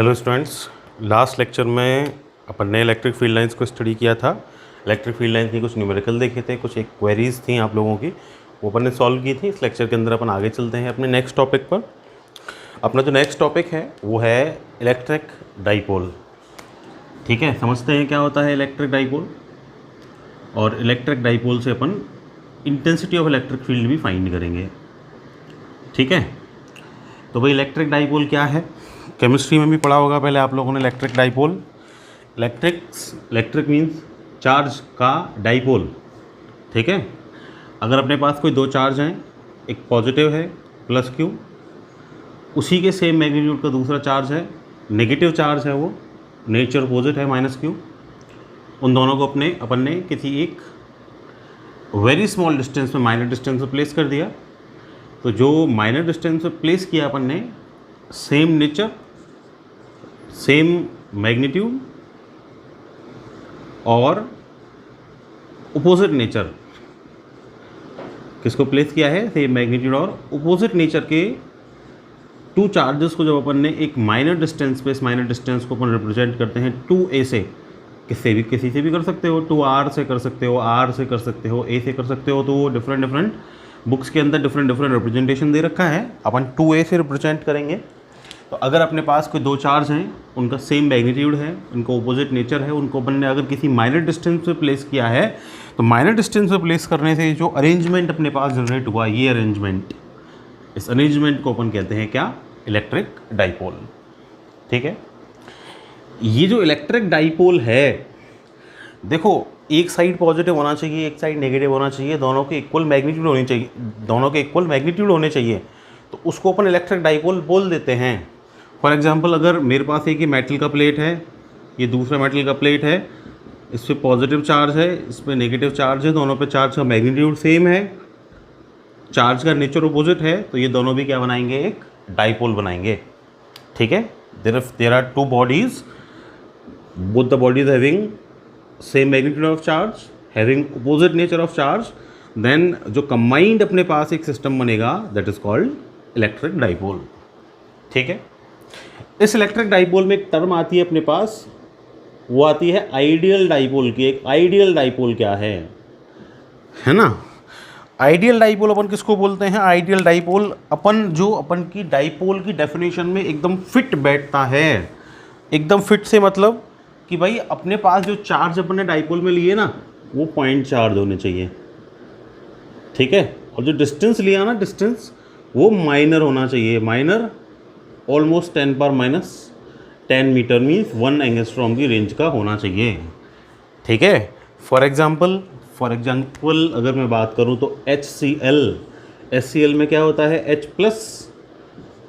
Hello students, last lecture में अपन ने electric field lines को स्टडी किया था। इलेक्ट्रिक फील्ड लाइंस की कुछ न्यूमेरिकल देखे थे, कुछ एक क्वेरीज थी आप लोगों की, वो अपन ने सॉल्व की थी। इस लेक्चर के अंदर अपन आगे चलते हैं अपने नेक्स्ट टॉपिक पर। अपना जो नेक्स्ट टॉपिक है वो है इलेक्ट्रिक डाइपोल। ठीक है, समझते हैं क्या होता है इलेक्ट्रिक डाइपोल, और इलेक्ट्रिक डाइपोल से अपन इंटेंसिटी ऑफ इलेक्ट्रिक फील्ड भी फाइंड करेंगे। ठीक है, तो भाई इलेक्ट्रिक डाइपोल क्या है, केमिस्ट्री में भी पढ़ा होगा पहले आप लोगों ने electric dipole. Electric means charge का डाइपोल। ठीक है, अगर अपने पास कोई दो चार्ज हैं, एक पॉजिटिव है प्लस क्यू, उसी के सेम मैग्नीट्यूड का दूसरा चार्ज है, नेगेटिव चार्ज है, वो नेचर अपोजिट है माइनस क्यू। उन दोनों को अपन ने किसी एक वेरी स्मॉल डिस्टेंस में, माइनर डिस्टेंस में प्लेस कर दिया। तो जो माइनर डिस्टेंस में प्लेस किया अपन ने, सेम नेचर, सेम मैग्नीट्यूड और अपोजिट नेचर, किसको प्लेस किया है, सेम मैग्नीट्यूड और अपोजिट नेचर के टू चार्जेस को जब अपन ने एक माइनर डिस्टेंस पे, इस माइनर डिस्टेंस को अपन रिप्रेजेंट करते हैं 2a से, किसी से भी कर सकते हो, 2r से कर सकते हो, r से कर सकते हो, a से कर सकते हो। तो वो डिफरेंट बुक्स के अंदर डिफरेंट रिप्रेजेंटेशन दे रखा है, अपन 2a से रिप्रेजेंट करेंगे। तो अगर अपने पास कोई दो चार्ज हैं, उनका सेम मैग्नीट्यूड है, उनको अपोजिट नेचर है, उनको अपन ने अगर किसी माइनर डिस्टेंस पे प्लेस किया है, तो माइनर डिस्टेंस पे प्लेस करने से जो अरेंजमेंट अपने पास जनरेट हुआ, ये अरेंजमेंट, इस अरेंजमेंट को अपन कहते हैं क्या, इलेक्ट्रिक डाइपोल। ठीक है, ये जो इलेक्ट्रिक डाइपोल है, देखो एक साइड पॉजिटिव होना चाहिए, एक साइड नेगेटिव होना चाहिए, दोनों के इक्वल मैग्नीट्यूड होनी चाहिए, दोनों के इक्वल मैग्नीट्यूड होने चाहिए, तो उसको अपन इलेक्ट्रिक डाइपोल बोल देते हैं। फॉर एग्जांपल, अगर मेरे पास एक ही मेटल का प्लेट है, ये दूसरा मेटल का प्लेट है, इस पर पॉजिटिव चार्ज है, इस पर नेगेटिव चार्ज है, दोनों पे चार्ज का मैग्नीट्यूड सेम है, चार्ज का नेचर अपोजिट है, तो ये दोनों भी क्या बनाएंगे, एक डाइपोल बनाएंगे। ठीक है, there are two bodies, both the bodies having same magnitude of charge, having opposite nature of charge, then जो कंबाइंड अपने पास एक सिस्टम बनेगा, that is called electric dipole. ठीक है, इस इलेक्ट्रिक डाइपोल में एक टर्म आती है अपने पास, वो आती है आइडियल डाइपोल की। एक आइडियल डाइपोल क्या है ना, आइडियल डाइपोल अपन किसको बोलते हैं, आइडियल डाइपोल अपन की डाइपोल की डेफिनेशन में एकदम फिट बैठता है। एकदम फिट से मतलब कि भाई अपने पास जो चार्ज अपने डाइपोल में लिए ना, वो पॉइंट चार्ज होने चाहिए। ठीक है, और जो डिस्टेंस लिया ना, डिस्टेंस वो माइनर होना चाहिए, minor almost 10⁻10 metre means 1 angstrom की रेंज का होना चाहिए। ठीक है, फॉर एग्जांपल अगर मैं बात करूं तो HCl में क्या होता है, H प्लस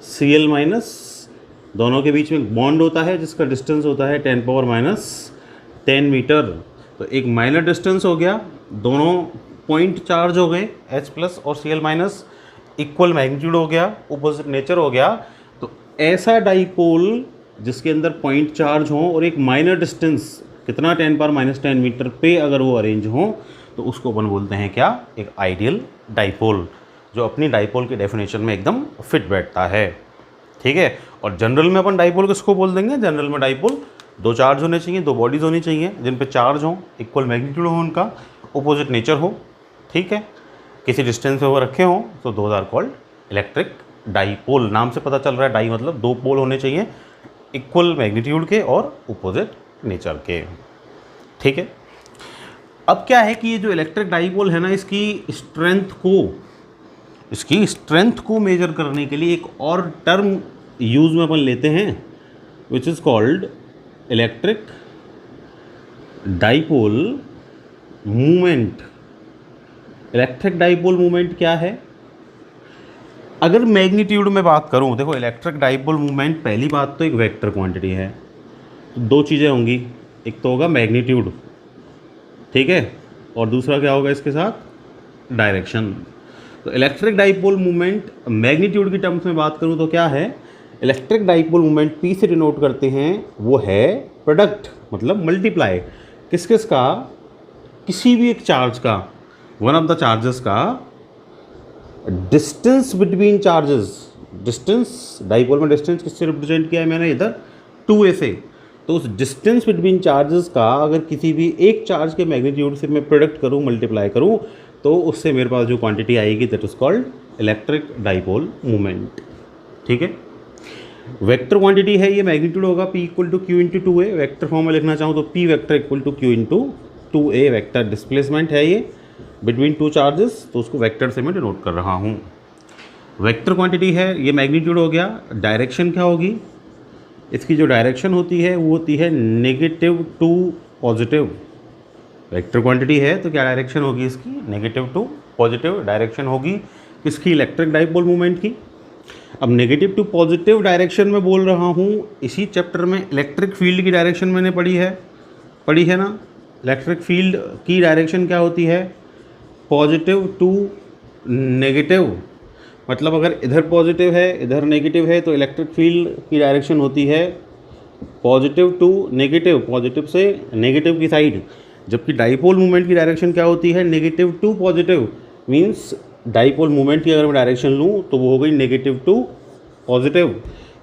Cl माइनस, दोनों के बीच में बॉन्ड होता है जिसका डिस्टेंस होता है 10⁻10 मीटर। तो एक माइनर डिस्टेंस हो गया, दोनों पॉइंट चार्ज हो गए, H प्लस और Cl माइनस, इक्वल मैग्नीट्यूड हो गया, अपोजिट नेचर हो गया। तो ऐसा डाइपोल जिसके अंदर पॉइंट चार्ज हो और एक माइनर डिस्टेंस कितना, 10⁻10 मीटर पे अगर वो अरेंज हो, तो उसको अपन बोलते हैं क्या, एक आइडियल डाइपोल, जो अपनी डाइपोल की डेफिनेशन में एकदम फिट बैठता है। ठीक है, और जनरल में अपन डाइपोल किसको बोल देंगे, जनरल में डाइपोल दो चार्ज होने चाहिए, दो बॉडीज़ होनी चाहिए जिन पे चार्ज हो, इक्वल मैग्नीट्यूड हो उनका, अपोजिट नेचर हो। ठीक है, किसी डिस्टेंस पे वो रखे हों, तो those are called electric dipole. नाम से पता चल रहा है, डाई मतलब दो पोल होने चाहिए, इक्वल मैग्नीट्यूड के और अपोजिट नेचर के। ठीक है, अब क्या है कि ये जो इलेक्ट्रिक डाइपोल है ना, इसकी स्ट्रेंथ को मेजर करने के लिए एक और टर्म यूज में अपन लेते हैं, which is called electric dipole movement. Electric dipole movement क्या है, अगर मैग्नीट्यूड में बात करूं, देखो इलेक्ट्रिक डाइपोल मूवमेंट, पहली बात तो एक वेक्टर क्वांटिटी है, तो दो चीज़ें होंगी, एक तो होगा मैग्नीट्यूड, ठीक है, और दूसरा क्या होगा इसके साथ, डायरेक्शन। तो इलेक्ट्रिक डाइपोल मूवमेंट मैग्नीट्यूड की टर्म्स में बात करूं तो क्या है, इलेक्ट्रिक डाइपोल मूवमेंट P से डिनोट करते हैं, वो है प्रोडक्ट, मतलब मल्टीप्लाई किस का, किसी भी एक चार्ज का, वन ऑफ द चार्जेस का distance between charges, distance, dipole में डिस्टेंस किससे रिप्रेजेंट किया है मैंने इधर, 2a से, तो उस डिस्टेंस बिटवीन चार्जेस का अगर किसी भी एक चार्ज के मैग्नीट्यूड से मैं प्रोडक्ट करूँ, मल्टीप्लाई करूँ, तो उससे मेरे पास जो क्वांटिटी आएगी that is called electric dipole moment. ठीक है, वेक्टर क्वांटिटी है ये, मैग्नीट्यूड होगा P equal to Q into 2a। Vector form में लिखना चाहूँ तो P vector equal to Q into 2a। Vector displacement है ये बिटवीन टू चार्जेस, तो उसको वेक्टर से मैं डिनोट कर रहा हूँ। वेक्टर क्वांटिटी है ये, मैग्नीट्यूड हो गया। डायरेक्शन क्या होगी, इसकी जो डायरेक्शन होती है वो होती है negative to positive. Vector quantity है तो क्या डायरेक्शन होगी इसकी, नेगेटिव टू पॉजिटिव डायरेक्शन होगी किसकी, इलेक्ट्रिक डाइपोल मूवमेंट की। अब नेगेटिव टू पॉजिटिव डायरेक्शन में बोल रहा हूँ, इसी चैप्टर में इलेक्ट्रिक फील्ड की डायरेक्शन मैंने पढ़ी है ना। इलेक्ट्रिक फील्ड की डायरेक्शन क्या होती है, पॉजिटिव टू नेगेटिव। मतलब अगर इधर पॉजिटिव है इधर नेगेटिव है तो इलेक्ट्रिक फील्ड की डायरेक्शन होती है पॉजिटिव टू नेगेटिव, पॉजिटिव से नेगेटिव की साइड। जबकि डाइपोल मूवमेंट की डायरेक्शन क्या होती है, negative to positive. Means dipole movement की अगर मैं डायरेक्शन लूँ तो वो हो गई negative to positive.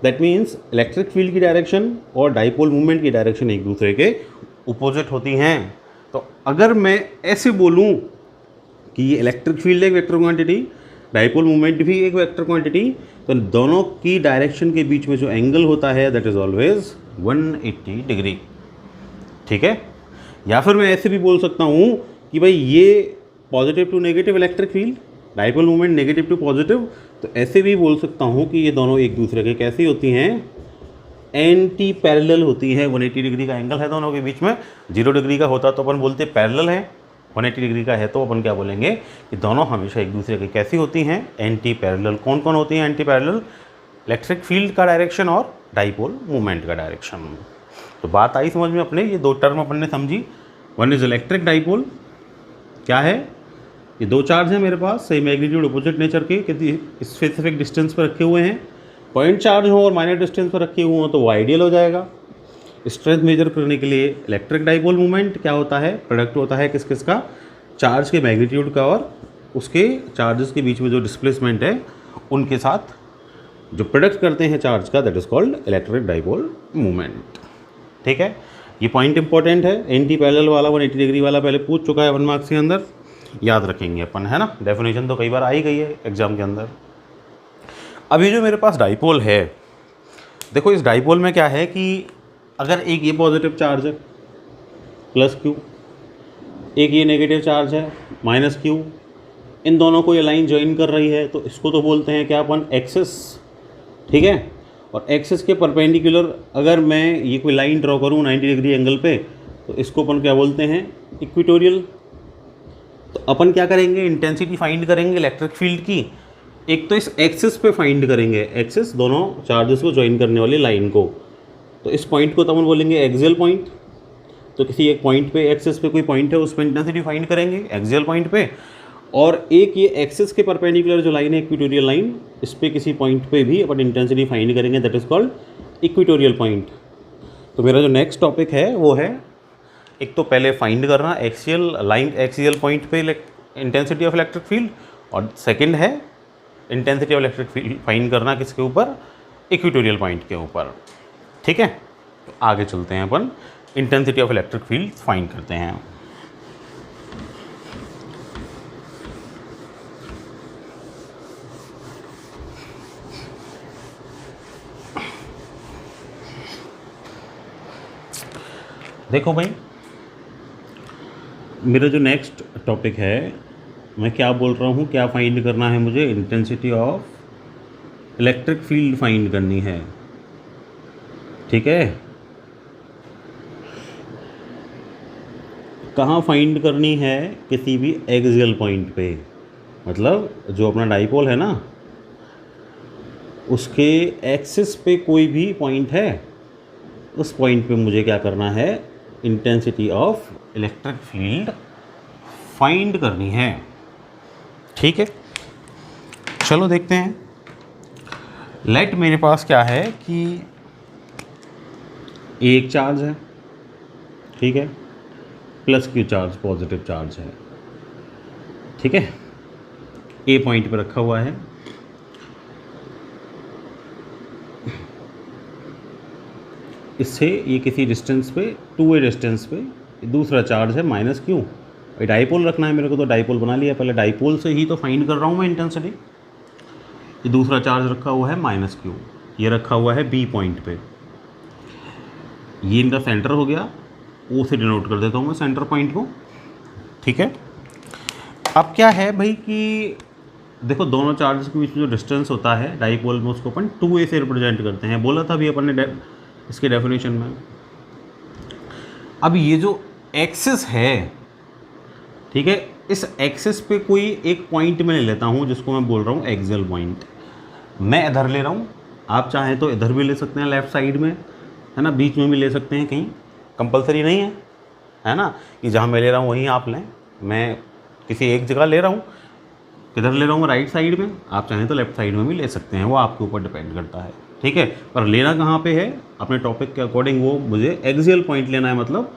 That means electric field की डायरेक्शन और डाइपोल मूवमेंट की डायरेक्शन एक दूसरे के अपोजिट होती हैं। तो अगर मैं ऐसे बोलूँ कि ये इलेक्ट्रिक फील्ड एक वेक्टर क्वांटिटी, डाइपोल मूवमेंट भी एक वेक्टर क्वांटिटी, तो दोनों की डायरेक्शन के बीच में जो एंगल होता है दैट इज़ ऑलवेज 180 डिग्री। ठीक है, या फिर मैं ऐसे भी बोल सकता हूँ कि भाई ये positive to negative electric field, dipole movement negative to positive, तो ऐसे भी बोल सकता हूँ कि ये दोनों एक दूसरे के कैसी होती हैं, एंटी पैरेलल होती है। 180 डिग्री का एंगल है दोनों के बीच में। 0 डिग्री का होता तो अपन बोलते पैरेलल है, 180 डिग्री का है तो अपन क्या बोलेंगे कि दोनों हमेशा एक दूसरे की कैसी होती हैं, एंटी पैरेलल। कौन कौन होती हैं एंटी पैरेलल, इलेक्ट्रिक फील्ड का डायरेक्शन और डाइपोल मूवमेंट का डायरेक्शन। तो बात आई समझ में अपने, ये दो टर्म अपन ने समझी। वन इज इलेक्ट्रिक डाइपोल, क्या है, ये दो चार्ज हैं मेरे पास, सेम मैग्नीट्यूड अपोजिट नेचर के, किसी स्पेसिफिक डिस्टेंस पर रखे हुए हैं। पॉइंट चार्ज हो और माइनर डिस्टेंस पर रखे हुए हों तो वो आइडियल हो जाएगा। स्ट्रेंथ मेजर करने के लिए इलेक्ट्रिक डाइपोल मूवमेंट क्या होता है, प्रोडक्ट होता है किस किस का, चार्ज के मैग्नीट्यूड का और उसके चार्जेस के बीच में जो डिस्प्लेसमेंट है उनके साथ जो प्रोडक्ट करते हैं चार्ज का, that is called electric dipole movement. ठीक है, ये पॉइंट इंपॉर्टेंट है। एंटी पैरेलल वाला 180 डिग्री वाला पहले पूछ चुका है 1 मार्क्स के अंदर, याद रखेंगे अपन, है ना। डेफिनेशन तो कई बार आई गई है एग्जाम के अंदर। अभी जो मेरे पास डाइपोल है, देखो इस डाइपोल में क्या है कि अगर एक ये पॉजिटिव चार्ज है प्लस क्यू, एक ये नेगेटिव चार्ज है माइनस क्यू, इन दोनों को ये लाइन ज्वाइन कर रही है, तो इसको तो बोलते हैं क्या अपन, एक्सिस। ठीक है, और एक्सिस के परपेंडिकुलर अगर मैं ये कोई लाइन ड्रॉ करूँ 90 डिग्री एंगल पे, तो इसको अपन क्या बोलते हैं, इक्वेटोरियल। तो अपन क्या करेंगे, इंटेंसिटी फाइंड करेंगे इलेक्ट्रिक फील्ड की। एक तो इस एक्सिस पे फाइंड करेंगे, एक्सिस दोनों चार्जेस को ज्वाइन करने वाली लाइन को, तो इस पॉइंट को तो अपन बोलेंगे एक्सियल पॉइंट। तो किसी एक पॉइंट पे, एक्सिस पे कोई पॉइंट है उस पर इंटेंसिटी फाइंड करेंगे एक्सियल पॉइंट पे। और एक ये एक्सिस के परपेंडिकुलर जो लाइन है इक्वेटोरियल लाइन, इस पर किसी पॉइंट पे भी अपन इंटेंसिटी फाइंड करेंगे, that is called equatorial point. तो मेरा जो नेक्स्ट टॉपिक है वो है, एक तो पहले फाइंड करना एक्सियल लाइन, एक्सियल पॉइंट पे इंटेंसिटी ऑफ इलेक्ट्रिक फील्ड, और सेकंड है intensity of electric field find करना किसके ऊपर, इक्वेटोरियल पॉइंट के ऊपर। ठीक है, तो आगे चलते हैं अपन, intensity of electric field find करते हैं। देखो भाई, मेरा जो नेक्स्ट टॉपिक है, मैं क्या बोल रहा हूँ, क्या फाइंड करना है मुझे, intensity of electric field find करनी है। ठीक है, कहाँ फाइंड करनी है, किसी भी एक्सियल पॉइंट पे। मतलब जो अपना डाइपोल है ना, उसके एक्सिस पे कोई भी पॉइंट है, उस पॉइंट पे मुझे क्या करना है, intensity of electric field find करनी है। ठीक है, चलो देखते हैं। लेट मेरे पास क्या है कि एक चार्ज है, ठीक है, plus Q charge positive charge है। ठीक है, ए पॉइंट पर रखा हुआ है। इससे ये किसी डिस्टेंस पे 2a डिस्टेंस पे दूसरा चार्ज है माइनस क्यू। डाइपोल रखना है मेरे को, तो डाइपोल बना लिया। पहले डाइपोल से ही तो फाइंड कर रहा हूँ मैं इंटेंसिटी। ये दूसरा चार्ज रखा हुआ है माइनस क्यू, ये रखा हुआ है बी पॉइंट पे, ये इनका सेंटर हो गया। ओ से डिनोट कर देता हूँ मैं सेंटर पॉइंट को, ठीक है। अब क्या है भाई कि देखो दोनों चार्ज के बीच में जो डिस्टेंस होता है डाइपोल में, उसको अपन 2a से रिप्रेजेंट करते हैं, बोला था अभी अपन ने इसके डेफिनेशन में। अब ये जो एक्सिस है, ठीक है, इस एक्सिस पे कोई एक पॉइंट मैं ले लेता हूँ जिसको मैं बोल रहा हूँ एक्सियल पॉइंट। मैं इधर ले रहा हूँ, आप चाहें तो इधर भी ले सकते हैं लेफ़्ट साइड में, है ना, बीच में भी ले सकते हैं, कहीं कंपलसरी नहीं है ना, कि जहाँ मैं ले रहा हूँ वहीं आप लें। मैं किसी एक जगह ले रहा हूँ, किधर ले रहा हूँ, राइट साइड में, आप चाहें तो लेफ्ट साइड में भी ले सकते हैं, वो आपके ऊपर डिपेंड करता है, ठीक है। पर लेना कहाँ पे है अपने टॉपिक के अकॉर्डिंग, वो मुझे एक्सियल पॉइंट लेना है, मतलब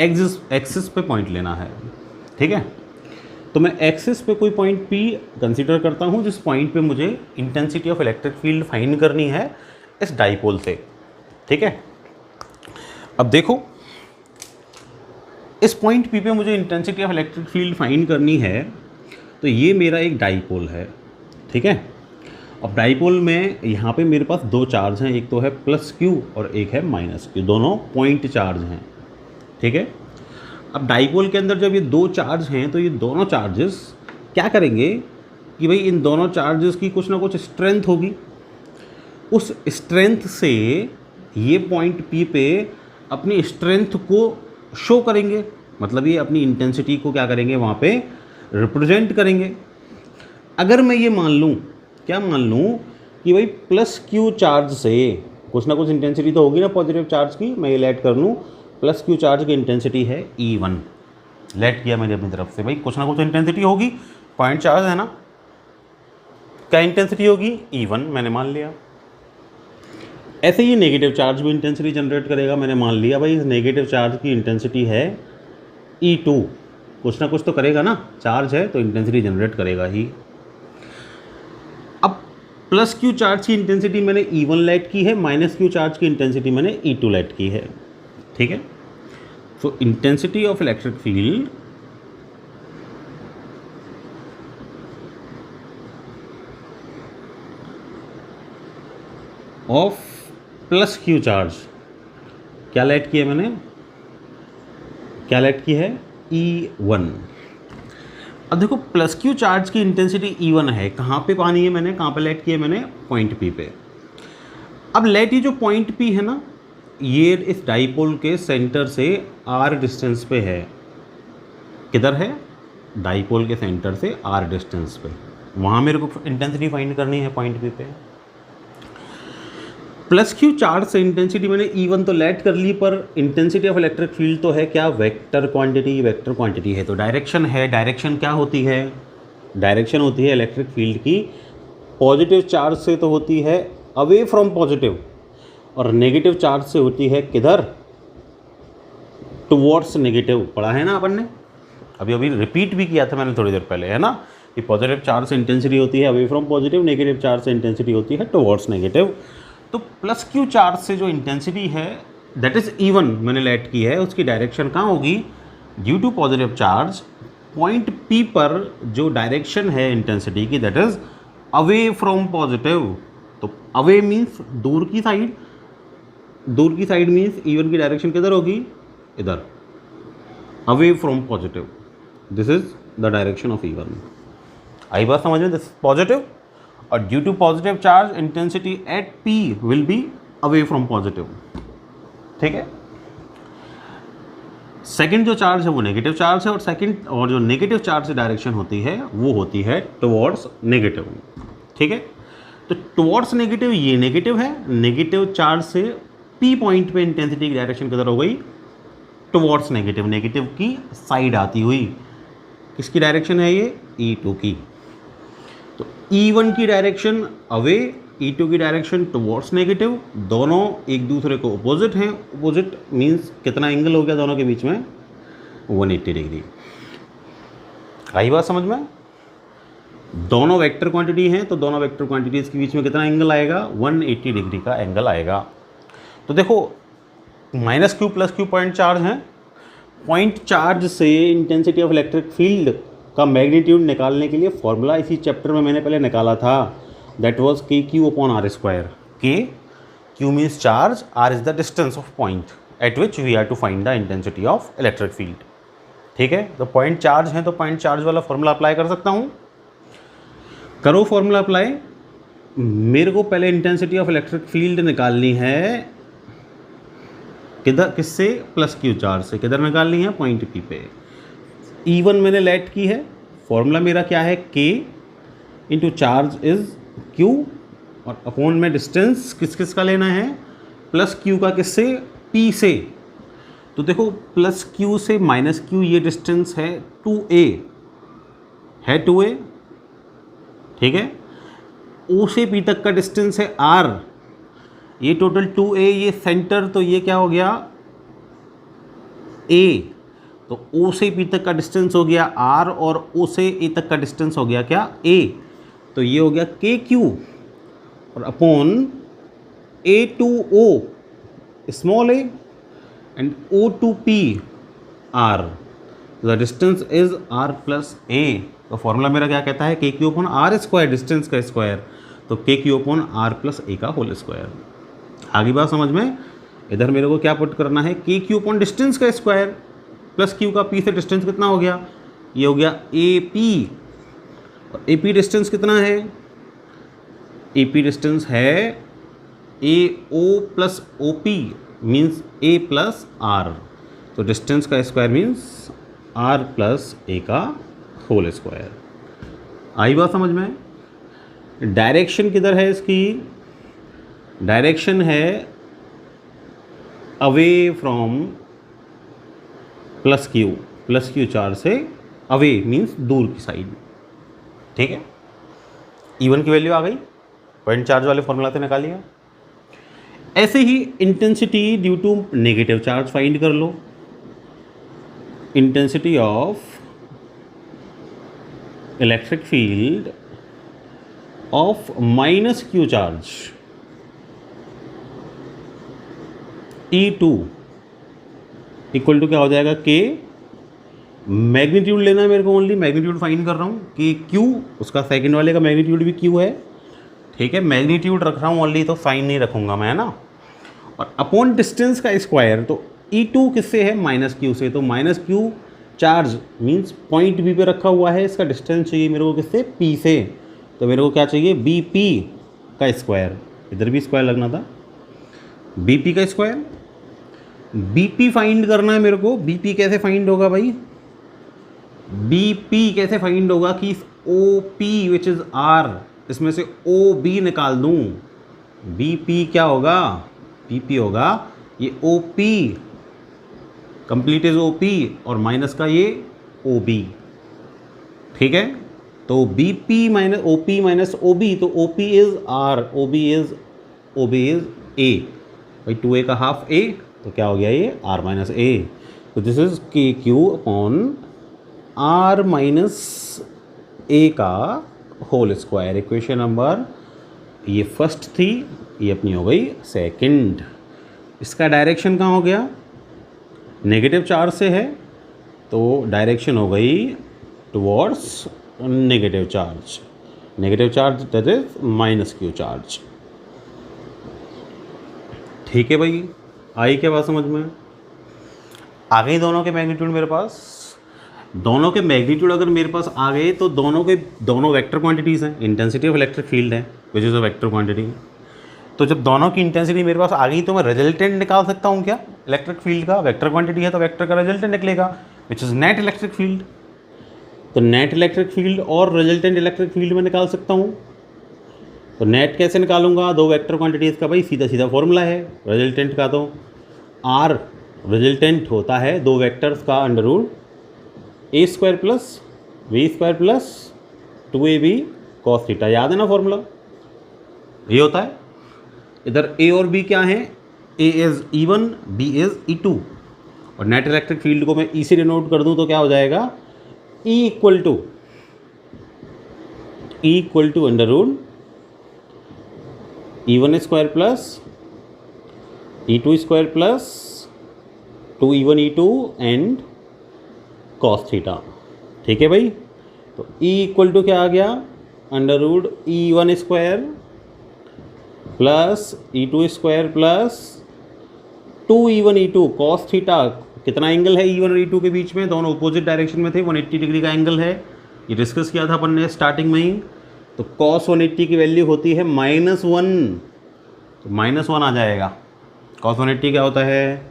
एक्सिस पे पॉइंट लेना है, ठीक है। तो मैं एक्सिस पे कोई पॉइंट P कंसीडर करता हूँ, जिस पॉइंट पे मुझे intensity of electric field find करनी है इस डाइपोल से, ठीक है। अब देखो इस पॉइंट P पे मुझे intensity of electric field find करनी है, तो ये मेरा एक डाइपोल है, ठीक है। अब डाइपोल में यहाँ पे मेरे पास दो चार्ज हैं, एक तो है प्लस Q और एक है माइनस Q, दोनों पॉइंट चार्ज हैं, ठीक है। अब डाइपोल के अंदर जब ये दो चार्ज हैं, तो ये दोनों चार्जेस क्या करेंगे कि भाई इन दोनों चार्जेस की कुछ ना कुछ स्ट्रेंथ होगी, उस स्ट्रेंथ से ये पॉइंट P पे अपनी स्ट्रेंथ को शो करेंगे, मतलब ये अपनी इंटेंसिटी को क्या करेंगे वहाँ पे रिप्रेजेंट करेंगे। अगर मैं ये मान लूँ, क्या मान लूँ कि भाई प्लस Q चार्ज से कुछ ना कुछ इंटेंसिटी तो होगी ना पॉजिटिव चार्ज की, मैं ये लेट कर लूँ प्लस Q चार्ज की इंटेंसिटी है E1, लेट किया मैंने अपनी तरफ से, भाई कुछ ना कुछ इंटेंसिटी होगी, पॉइंट चार्ज है ना, क्या इंटेंसिटी होगी E1, मैंने मान लिया। ऐसे ही नेगेटिव चार्ज भी इंटेंसिटी जनरेट करेगा, मैंने मान लिया भाई इस नेगेटिव चार्ज की इंटेंसिटी है E2, कुछ ना कुछ तो करेगा ना, चार्ज है तो इंटेंसिटी जनरेट करेगा ही। अब प्लस Q चार्ज की इंटेंसिटी मैंने E1 लेट की है, माइनस Q चार्ज की इंटेंसिटी मैंने E2 लेट की है, ठीक है। सो intensity of electric field of plus Q charge क्या लेट की है मैंने, क्या लेट की है E1। अब देखो प्लस Q चार्ज की इंटेंसिटी E1 है, कहाँ पे पानी है मैंने, कहाँ पे लेट की है मैंने, पॉइंट P पे। अब लेट ये जो पॉइंट P है ना, ये इस डाइपोल के सेंटर से R डिस्टेंस पे है, किधर है, डाइपोल के सेंटर से R डिस्टेंस पे, वहाँ मेरे को इंटेंसिटी फाइंड करनी है पॉइंट P पे। प्लस Q चार्ज से इंटेंसिटी मैंने E1 तो लेट कर ली, पर इंटेंसिटी ऑफ इलेक्ट्रिक फील्ड तो है क्या, वेक्टर क्वांटिटी, वेक्टर क्वांटिटी है तो डायरेक्शन है, डायरेक्शन क्या होती है, डायरेक्शन होती है इलेक्ट्रिक फील्ड की पॉजिटिव चार्ज से तो होती है अवे फ्रॉम पॉजिटिव, और नेगेटिव चार्ज से होती है किधर, टुवर्ड्स नेगेटिव, पढ़ा है ना अपन ने, अभी रिपीट भी किया था मैंने थोड़ी देर पहले, है ना, कि पॉजिटिव चार्ज से इंटेंसिटी होती है away from positive, negative charge से इंटेंसिटी होती है टुवर्ड्स नेगेटिव। तो प्लस Q चार्ज से जो इंटेंसिटी है दैट इज़ E1 मैंने लेट की है, उसकी डायरेक्शन कहाँ होगी, due to positive charge point P पर जो डायरेक्शन है इंटेंसिटी की that is away from positive. तो अवे मीन्स दूर की साइड, दूर की साइड मीन्स E1 की डायरेक्शन किधर होगी, इधर, away from positive, this is the direction of E1। आई बात समझ में, दिस पॉजिटिव, और due to positive charge intensity at P will be away from positive, ठीक है। सेकंड जो चार्ज है वो नेगेटिव चार्ज है, और सेकंड और जो नेगेटिव चार्ज से डायरेक्शन होती है वो होती है टुवर्ड्स नेगेटिव, ठीक है। तो टुवर्ड्स नेगेटिव ये नेगेटिव है, नेगेटिव चार्ज से P पॉइंट पे इंटेंसिटी की डायरेक्शन किधर हो गई, टुवर्ड्स नेगेटिव, नेगेटिव की साइड आती हुई, किसकी डायरेक्शन है ये, E2 की। तो E1 की डायरेक्शन अवे, E2 की डायरेक्शन टुवर्ड्स नेगेटिव, दोनों एक दूसरे को अपोजिट हैं, अपोजिट मीन्स कितना एंगल हो गया दोनों के बीच में, 180 डिग्री। आई बात समझ में, दोनों वेक्टर क्वांटिटी हैं तो दोनों वेक्टर क्वांटिटीज़ के बीच में कितना एंगल आएगा, 180 डिग्री का एंगल आएगा। तो देखो minus Q plus Q point charge हैं। पॉइंट चार्ज से इंटेंसिटी ऑफ इलेक्ट्रिक फील्ड का मैग्नीट्यूड निकालने के लिए फॉर्मूला इसी चैप्टर में मैंने पहले निकाला था, that was K Q upon R square. K Q means charge, R is the distance of point at which we are to find the intensity of electric field. ठीक है, तो पॉइंट चार्ज है तो पॉइंट चार्ज वाला formula apply कर सकता हूँ। करो फॉर्मूला अप्लाई। मेरे को पहले इंटेंसिटी ऑफ इलेक्ट्रिक फील्ड निकालनी है किधर, किससे, प्लस क्यू चार्ज से। किधर निकालनी है, पॉइंट पी पे। E1 मैंने लेट की है, फॉर्मूला मेरा क्या है, K into charge is Q और अपॉन में डिस्टेंस किस किस का लेना है, प्लस Q का किससे, P से। तो देखो प्लस Q से माइनस Q ये डिस्टेंस है 2A है 2A, ठीक है। O से P तक का डिस्टेंस है R, ये टोटल 2A, ये सेंटर तो ये क्या हो गया A, तो O से P तक का डिस्टेंस हो गया R और O से A तक का डिस्टेंस हो गया क्या A, तो ये हो गया KQ और upon A to O small a and O to P R, the distance is R plus A। तो फॉर्मूला मेरा क्या कहता है, KQ अपॉन R स्क्वायर, डिस्टेंस का स्क्वायर, तो KQ upon R plus A का होल स्क्वायर। आगे बात समझ में। इधर मेरे को क्या पुट करना है, KQ अपॉन डिस्टेंस का स्क्वायर प्लस Q का P से डिस्टेंस कितना हो गया, ये हो गया AP, और AP डिस्टेंस कितना है, AP डिस्टेंस है AO plus OP means A plus R, तो डिस्टेंस का square means R plus A का होल स्क्वायर। आई बात समझ में। डायरेक्शन किधर है इसकी, डायरेक्शन है away from plus Q charge से अवे मीन्स दूर की साइड, ठीक है। E1 की वैल्यू आ गई, पॉइंट चार्ज वाले फॉर्मूला से निकालिए। ऐसे ही intensity due to negative charge find कर लो। Intensity of electric field of minus q charge E2 equal to क्या हो जाएगा, K मैग्नीट्यूड लेना है मेरे को, ओनली मैग्नीट्यूड फाइंड कर रहा हूँ, कि Q उसका सेकंड वाले का मैग्नीट्यूड भी Q है, ठीक है। मैग्नीट्यूड रख रहा हूँ ओनली, तो साइन नहीं रखूँगा मैं, है ना। और अपॉन डिस्टेंस का स्क्वायर, तो E2 किससे है, माइनस Q से, तो minus Q charge means point B पे रखा हुआ है, इसका डिस्टेंस चाहिए मेरे को किससे, P से, तो मेरे को क्या चाहिए, BP का स्क्वायर, इधर भी स्क्वायर लगना था, BP का स्क्वायर। BP फाइंड करना है मेरे को। BP कैसे फाइंड होगा भाई, BP कैसे फाइंड होगा कि OP विच इज़ R, इसमें से OB निकाल दूँ। BP क्या होगा, BP होगा ये OP, कंप्लीट इज OP और माइनस का ये OB, ठीक है। तो BP minus OP minus OB, तो OP is R, OB is A, भाई 2A का हाफ A, तो क्या हो गया ये R माइनस A, तो this is KQ upon R minus A का होल स्क्वायर। इक्वेशन नंबर ये फर्स्ट थी, ये अपनी हो गई सेकंड। इसका डायरेक्शन कहाँ हो गया, नेगेटिव चार्ज से है, तो डायरेक्शन हो गई towards negative charge, that is minus Q charge, ठीक है भाई। आई क्या बात समझ में। आ गई दोनों के मैग्नीट्यूड मेरे पास। दोनों के मैग्नीट्यूड अगर मेरे पास आ गए तो दोनों वेक्टर क्वांटिटीज़ हैं, इंटेंसिटी ऑफ इलेक्ट्रिक फील्ड है which is a vector quantity. तो जब दोनों की इंटेंसिटी मेरे पास आ गई तो मैं रिजल्टेंट निकाल सकता हूँ क्या, इलेक्ट्रिक फील्ड का। वेक्टर क्वांटिटी है तो वेक्टर का रिजल्टेंट निकलेगा which is net electric field. तो नेट इलेक्ट्रिक फील्ड और रिजल्टेंट इलेक्ट्रिक फील्ड में निकाल सकता हूँ। तो नेट कैसे निकालूंगा, दो वेक्टर क्वांटिटीज़ का भाई सीधा सीधा फॉर्मूला है रिजल्टेंट का। तो आर रिजल्टेंट होता है दो वेक्टर्स का under root A square plus V square plus 2AB cos theta, याद है ना फॉर्मूला, ये होता है। इधर A और B क्या है, A is E1, B is E2, और नेट इलेक्ट्रिक फील्ड को मैं E से डिनोट कर दूं तो क्या हो जाएगा, E equal to under root E1 square plus E2 square plus 2E1 E2 and cos theta. ठीक है भाई, तो E इक्वल टू क्या आ गया, √E1² plus E2² plus 2E1 E2 cos theta. कितना एंगल है E1 और E2 के बीच में, दोनों अपोजिट डायरेक्शन में थे, 180 डिग्री का एंगल है, ये डिस्कस किया था अपन ने स्टार्टिंग में ही। तो कॉस 180 की वैल्यू होती है -1, तो -1 आ जाएगा। कॉस 180 क्या होता है,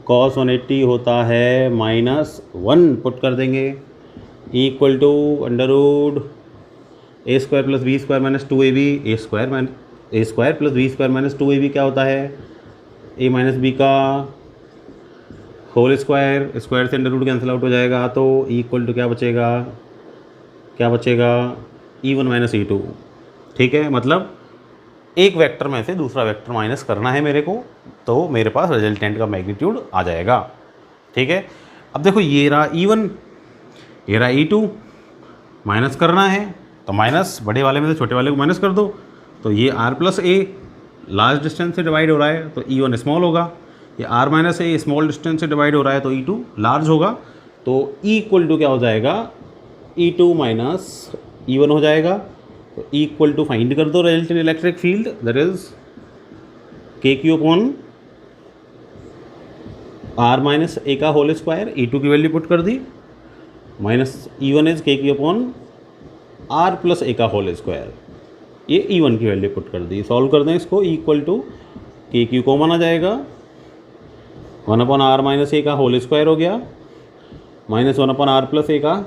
कॉस 180 होता है -1, पुट कर देंगे। Equal to √A² plus B² minus 2AB, A² plus B² minus 2AB क्या होता है, A माइनस बी का होल स्क्वायर, स्क्वायर से अंडर रूट कैंसिल आउट हो जाएगा, तो इक्वल टू क्या बचेगा, E1 माइनस E2। ठीक है, मतलब एक वेक्टर में से दूसरा वेक्टर माइनस करना है मेरे को, तो मेरे पास रिजल्टेंट का मैग्नीट्यूड आ जाएगा। ठीक है, अब देखो ये रहा E1, ये रहा E2, माइनस करना है तो माइनस बड़े वाले में से छोटे वाले को माइनस कर दो, तो ये R plus A large distance से डिवाइड हो रहा है तो E1 स्मॉल होगा, ये R minus A small distance से डिवाइड हो रहा है तो E2 लार्ज होगा। तो E इक्वल टू क्या हो जाएगा, E2 माइनस E1 हो जाएगा। तो E इक्वल टू फाइंड कर दो resultant electric field, that is KQ upon R minus A का होल स्क्वायर, E2 की वैल्यू पुट कर दी, minus E1 is KQ upon R plus A का होल स्क्वायर, ये E1 की वैल्यू पुट कर दी। सॉल्व कर दें इसको, E equal to KQ common आ जाएगा, 1 अपॉन R माइनस A का होल स्क्वायर हो गया, minus 1 upon R plus A का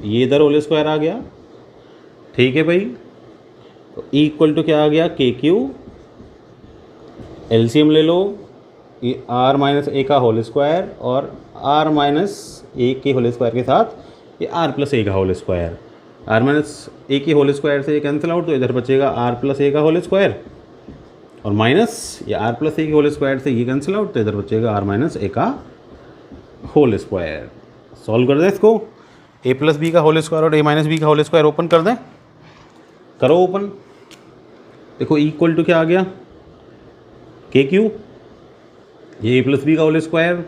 ये इधर होल स्क्वायर आ गया। ठीक है भाई, तो E इक्वल टू क्या आ गया, KQ, एलसीएम ले लो, ये R माइनस A का होल स्क्वायर और R माइनस A के होल स्क्वायर के साथ ये R प्लस A का whole square, R minus A के होल स्क्वायर से ये कैंसिल आउट, तो इधर बचेगा R प्लस A का होल स्क्वायर और माइनस ये R प्लस A के होल स्क्वायर से ये कैंसिल आउट, तो इधर बचेगा R माइनस A का होल स्क्वायर। सॉल्व कर दें इसको, A प्लस B का होल स्क्वायर और A माइनस B का होल स्क्वायर ओपन कर दें, करो ओपन। देखो इक्वल टू क्या आ गया, KQ, ये A प्लस B का whole square,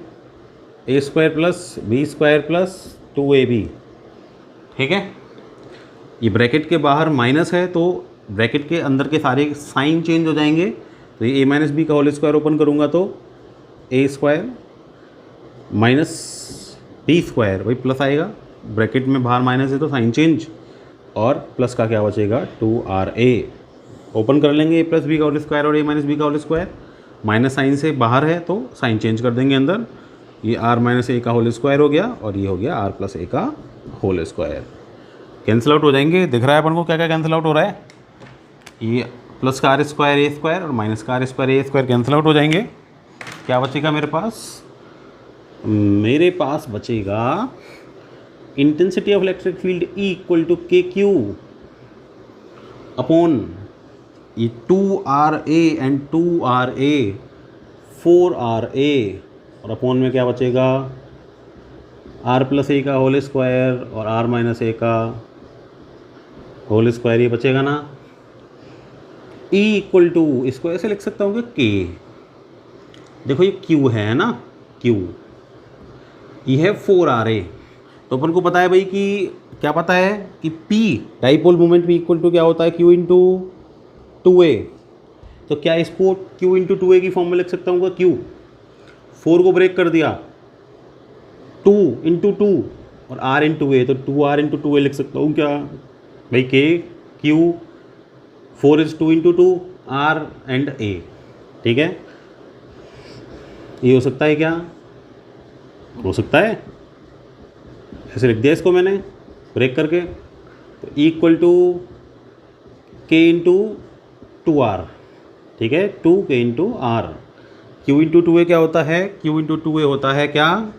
A² plus B² plus 2AB। ठीक है, ये ब्रैकेट के बाहर माइनस है तो ब्रैकेट के अंदर के सारे साइन चेंज हो जाएंगे, तो ये A माइनस बी का होल स्क्वायर ओपन करूँगा तो A² माइनस B² वही प्लस आएगा, ब्रैकेट में बाहर माइनस है तो साइन चेंज, और प्लस का क्या बचेगा 2RA। ओपन कर लेंगे A प्लस बी का होल स्क्वायर और A माइनस बी का होल स्क्वायर, माइनस साइन से बाहर है तो साइन चेंज कर देंगे अंदर, ये R माइनस A का होल स्क्वायर हो गया और ये हो गया R प्लस A का होल स्क्वायर। कैंसिल आउट हो जाएंगे, दिख रहा है अपन को क्या क्या कैंसिल आउट हो रहा है, ये प्लस का R² A² और माइनस का R² A² कैंसिल आउट हो जाएंगे। क्या बचेगा मेरे पास बचेगा intensity of electric field E equal to KQ upon ये 2RA एंड 2RA 4RA, और अपॉन में क्या बचेगा R प्लस A का होल स्क्वायर और R माइनस A का होल स्क्वायर, ये बचेगा ना। E इक्वल टू, इसको ऐसे लिख सकता हूँ कि K, देखो ये Q है ना, Q, ये है 4RA, तो अपन को पता है भाई कि क्या पता है कि P डाइपोल मोमेंट भी इक्वल टू क्या होता है, Q इंटू 2A। तो क्या इसको Q इंटू 2A की फॉर्म में लिख सकता हूँ, Q 4 को ब्रेक कर दिया, 2 इंटू 2 और R इंटू A, तो 2R इंटू 2A लिख सकता हूँ क्या भाई, K Q 4 is 2 into 2 R and A। ठीक है, ये हो सकता है, क्या हो सकता है, ऐसे लिख दिया इसको मैंने ब्रेक करके। तो E equal to K into 2R, ठीक है, 2K into R। Q into 2A क्या होता है, Q इंटू 2A होता है क्या,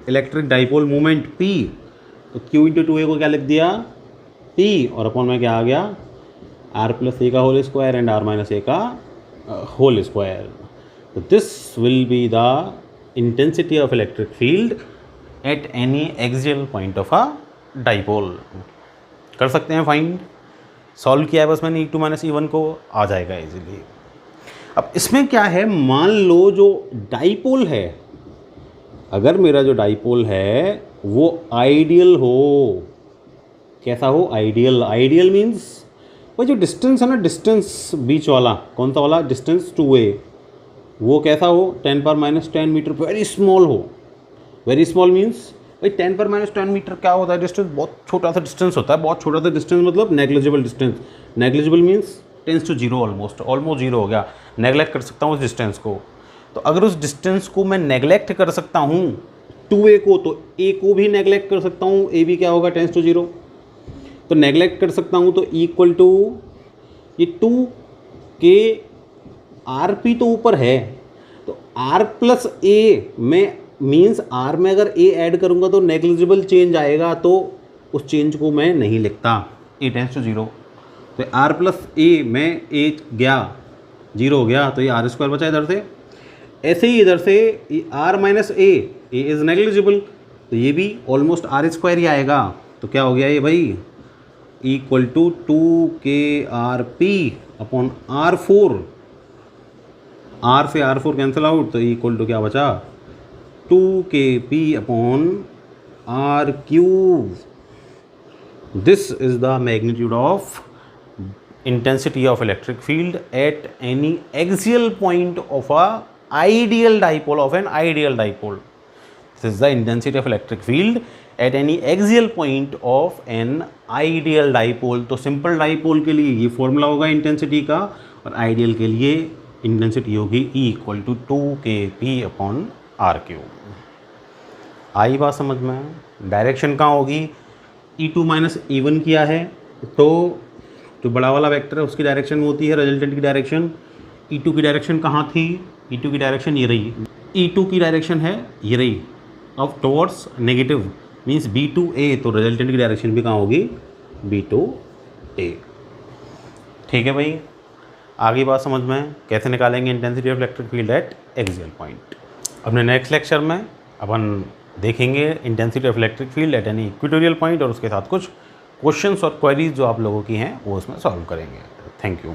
इलेक्ट्रिक डाइपोल मोमेंट P, तो Q इंटू 2A को क्या लिख दिया P, और अपॉन में क्या आ गया R प्लस A का whole square and R minus A का होल स्क्वायर। तो this will be the intensity of electric field at any axial point of a dipole. कर सकते हैं फाइंड, सॉल्व किया है बस मैंने E2 माइनस E1 को, आ जाएगा इजीली। अब इसमें क्या है, मान लो जो डाइपोल है अगर मेरा जो डाइपोल है वो आइडियल हो, कैसा हो, आइडियल। आइडियल मीन्स वो जो डिस्टेंस है ना, डिस्टेंस बीच वाला, कौन सा वाला, डिस्टेंस 2a, वो कैसा हो, 10⁻10 मीटर, वेरी स्मॉल हो। वेरी स्मॉल मीन्स भाई 10⁻10 मीटर क्या होता है, डिस्टेंस बहुत छोटा सा डिस्टेंस होता है। बहुत छोटा सा डिस्टेंस मतलब negligible distance. Negligible means tends to zero, almost zero हो गया। नेगलेक्ट कर सकता हूँ उस डिस्टेंस को। तो अगर उस डिस्टेंस को मैं नेगलेक्ट कर सकता हूँ 2a को, तो a को भी नेगलेक्ट कर सकता हूँ। a भी क्या होगा, टेंस टू जीरो। तो नेगलेक्ट कर सकता हूँ तो इक्वल टू ये 2 के rp तो ऊपर है, तो r प्लस a में मीन्स r में अगर a ऐड करूँगा तो नेग्लिजिबल चेंज आएगा, तो उस चेंज को मैं नहीं लिखता। a टेंस टू जीरो, तो r प्लस a में a गया, जीरो हो गया, तो ये r स्क्वायर बचा इधर से। ऐसे ही इधर से r minus a is negligible, तो ये भी ऑलमोस्ट r स्क्वायर ही आएगा। तो क्या हो गया ये भाई, equal to 2k/p upon r4, r से r4 कैंसिल आउट, तो इक्वल टू क्या बचा, 2kp upon r3। This is the magnitude of intensity of electric field at any axial point of a ideal dipole, of an ideal dipole. This is the intensity of electric field at any axial point of an ideal dipole. तो simple dipole के लिए ये formula होगा intensity का, और ideal के लिए intensity होगी E equal to 2kp upon r3। आई बात समझ में? डायरेक्शन कहाँ होगी, E2 माइनस E1 किया है, तो जो बड़ा वाला वेक्टर है उसकी डायरेक्शन में होती है रिजल्टेंट की डायरेक्शन। E2 की डायरेक्शन कहाँ थी, E2 की डायरेक्शन ये रही, E2 की डायरेक्शन है ये रही, अब टुवर्ड्स नेगेटिव मीन्स B2A, तो रिजल्टेंट की डायरेक्शन भी कहाँ होगी, B2A। ठीक है भाई, आगे बात समझ में, कैसे निकालेंगे intensity of electric field eight axial point. अपने नेक्स्ट लेक्चर में अपन देखेंगे intensity of electric field at any equatorial point, और उसके साथ कुछ क्वेश्चंस और क्वेरीज जो आप लोगों की हैं वो उसमें सॉल्व करेंगे। Thank you.